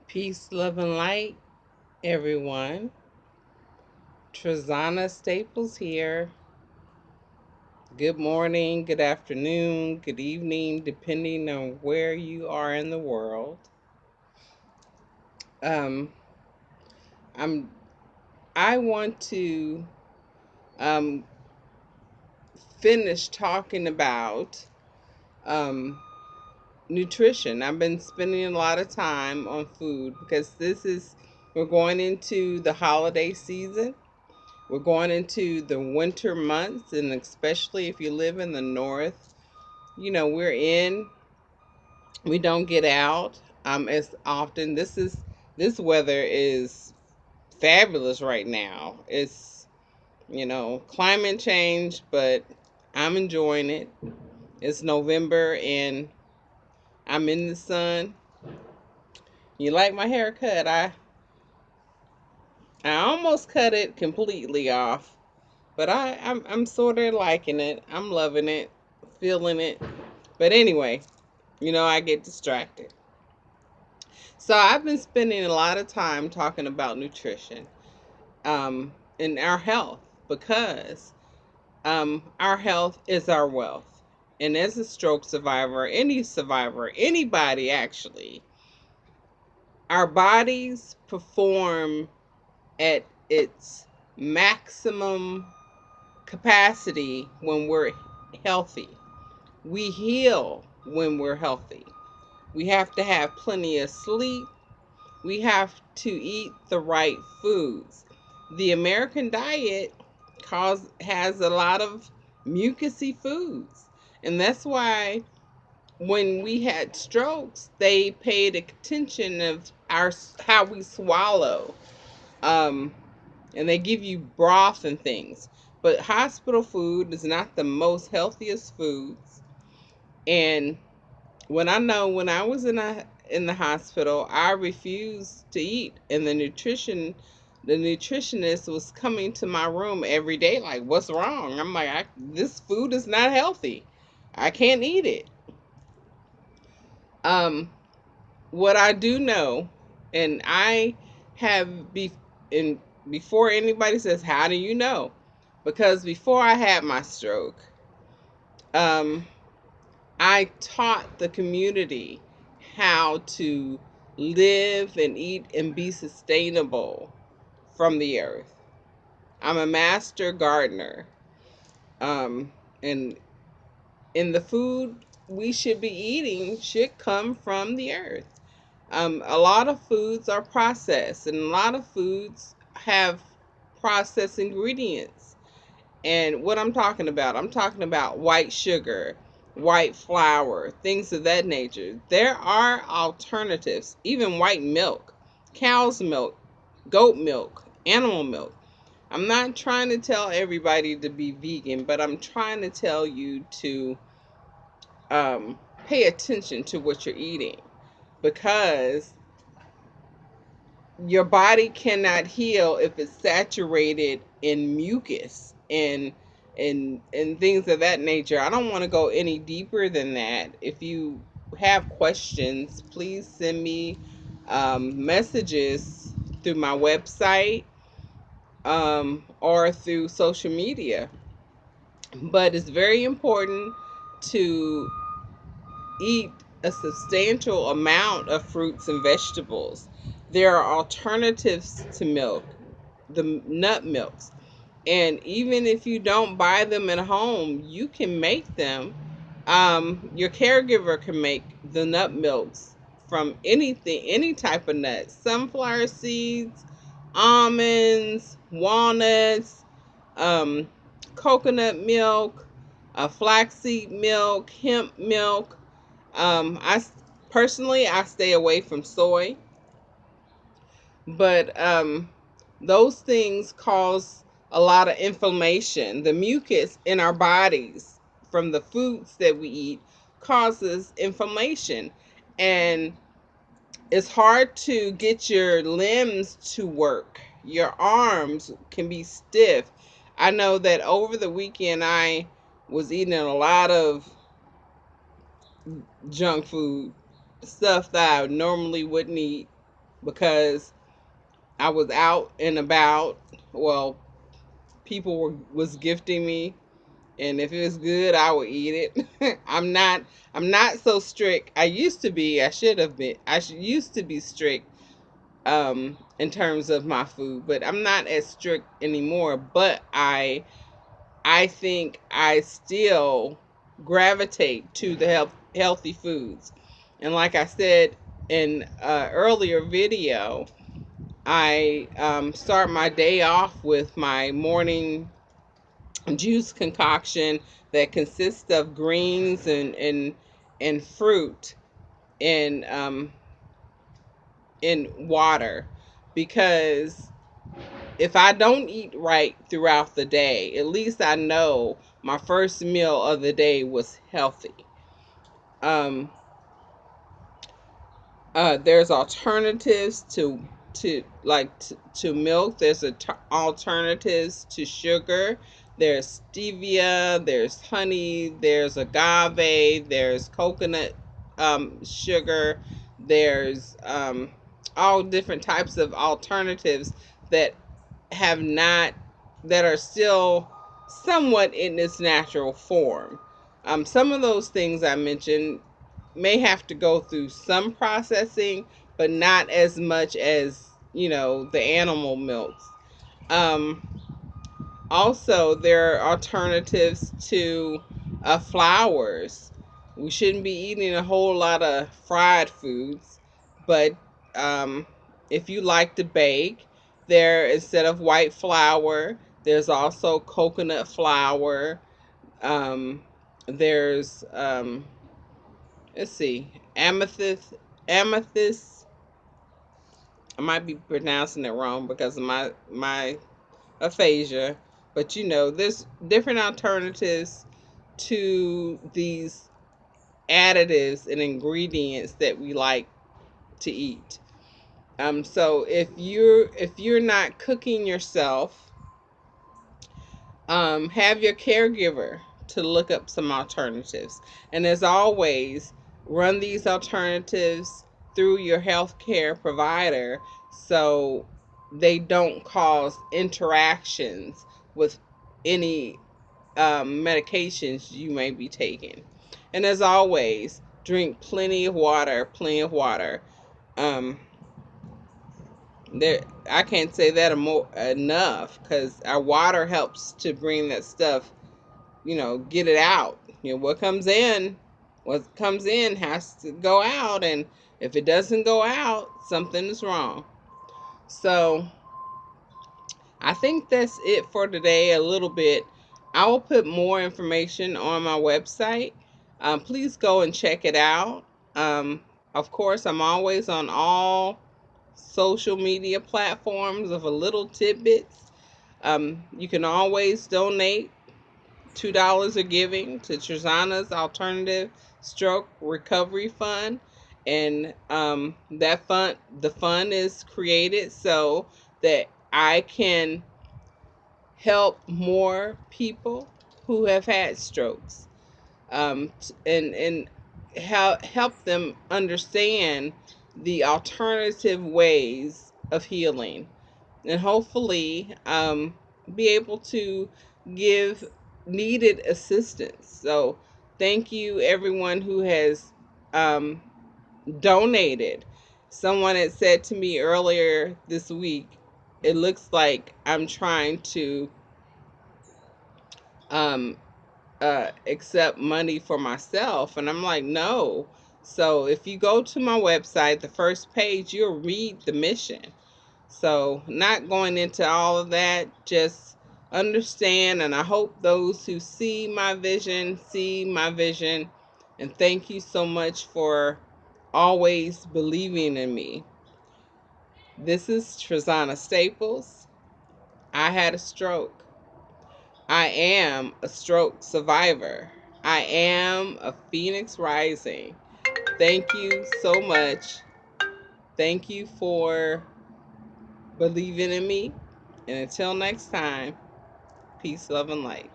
Peace, love, and light, everyone. Trazana Staples here. Good morning, good afternoon, good evening, depending on where you are in the world. Um, I'm. I want to um, finish talking about um, nutrition. I've been spending a lot of time on food because we're going into the holiday season. We're going into the winter months, and especially if you live in the north, we don't get out as often. This weather is fabulous right now. It's, climate change, but I'm enjoying it. It's November and I'm in the sun. You like my haircut? I almost cut it completely off, but I'm sort of liking it. I'm loving it, feeling it. But anyway, I get distracted. So I've been spending a lot of time talking about nutrition, and our health, because our health is our wealth. And as a stroke survivor, any survivor, anybody actually, our bodies perform at its maximum capacity when we're healthy. We heal when we're healthy. We have to have plenty of sleep. We have to eat the right foods. The American diet has a lot of mucousy foods. And that's why when we had strokes, they paid attention of our how we swallow. Um, and they give you broth and things. But hospital food is not the most healthiest foods. And when I was in the hospital, I refused to eat, and the nutritionist was coming to my room every day, like, "What's wrong?" I'm like, "This food is not healthy. I can't eat it." Um, what I do know, and I have be and before anybody says, "How do you know?" Because before I had my stroke, um, I taught the community how to live and eat and be sustainable from the earth. I'm a master gardener. Um, and the food we should be eating should come from the earth. A lot of foods are processed, and a lot of foods have processed ingredients. And what I'm talking about white sugar, white flour, things of that nature. There are alternatives, even white milk, cow's milk, goat milk, animal milk. I'm not trying to tell everybody to be vegan, but I'm trying to tell you to pay attention to what you're eating, because your body cannot heal if it's saturated in mucus and things of that nature. I don't want to go any deeper than that. If you have questions, please send me messages through my website, or through social media. But it's very important to eat a substantial amount of fruits and vegetables. There are alternatives to milk, the nut milks. And even if you don't buy them at home, you can make them. Your caregiver can make the nut milks from anything, any type of nuts, sunflower seeds, almonds, walnuts, um, coconut milk, flaxseed milk, hemp milk. I personally I stay away from soy, but those things cause a lot of inflammation. The mucus in our bodies from the foods that we eat causes inflammation, and it's hard to get your limbs to work. Your arms can be stiff. I know that over the weekend I was eating a lot of junk food, stuff that I normally wouldn't eat. because I was out and about. Well, people was gifting me, and if it was good, I would eat it. I'm not so strict. I used to be. I should have been. Used to be strict in terms of my food, but I'm not as strict anymore. But I think I still gravitate to the healthy foods. And like I said in earlier video, I start my day off with my morning juice concoction that consists of greens and fruit and in water, because if I don't eat right throughout the day, at least I know my first meal of the day was healthy. Um, there's alternatives to milk. There's alternatives to sugar. There's stevia. There's honey. There's agave. There's coconut sugar. There's all different types of alternatives that have not that are still somewhat in its natural form. Some of those things I mentioned may have to go through some processing, but not as much as the animal milks. Um, Also, there are alternatives to flours. We shouldn't be eating a whole lot of fried foods, but um, if you like to bake, there instead of white flour, there's also coconut flour. Um, there's let's see, amethyst. I might be pronouncing it wrong because of my aphasia, but there's different alternatives to these additives and ingredients that we like to eat. So if you're not cooking yourself, have your caregiver to look up some alternatives. And as always, run these alternatives through your healthcare provider so they don't cause interactions with any medications you may be taking. And as always, drink plenty of water, plenty of water. Um, there, I can't say that enough, because our water helps to bring that stuff, get it out. What comes in has to go out, and if it doesn't go out, something is wrong. So I think that's it for today. A little bit. I will put more information on my website. Please go and check it out. Of course, I'm always on all social media platforms of a little tidbits. You can always donate $2 of giving to Trazana's Alternative Stroke Recovery Fund, and the fund is created so that I can help more people who have had strokes, and help them understand the alternative ways of healing, and hopefully be able to give needed assistance. So thank you everyone who has um, donated. Someone had said to me earlier this week, it looks like I'm trying to um, accept money for myself. And I'm like, no. So if you go to my website, the first page, you'll read the mission. So, not going into all of that, just understand. And I hope those who see my vision, see my vision. And thank you so much for always believing in me. This is Trazana Staples. I had a stroke. I am a stroke survivor. I am a phoenix rising. Thank you so much. Thank you for believing in me. And until next time, peace, love, and light.